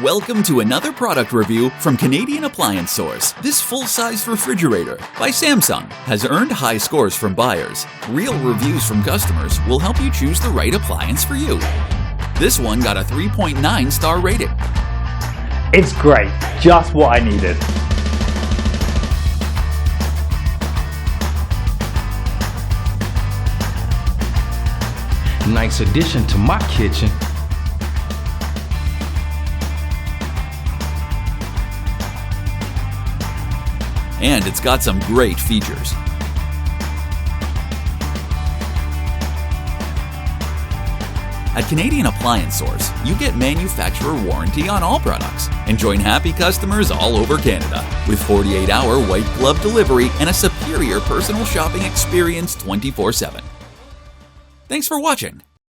Welcome to another product review from Canadian Appliance Source. This full-size refrigerator by Samsung has earned high scores from buyers. Real reviews from customers will help you choose the right appliance for you. This one got a 3.9 star rating. It's great, just what I needed. Nice addition to my kitchen. And it's got some great features. At Canadian Appliance Source, you get manufacturer warranty on all products and join happy customers all over Canada with 48-hour white glove delivery and a superior personal shopping experience 24/7. Thanks for watching.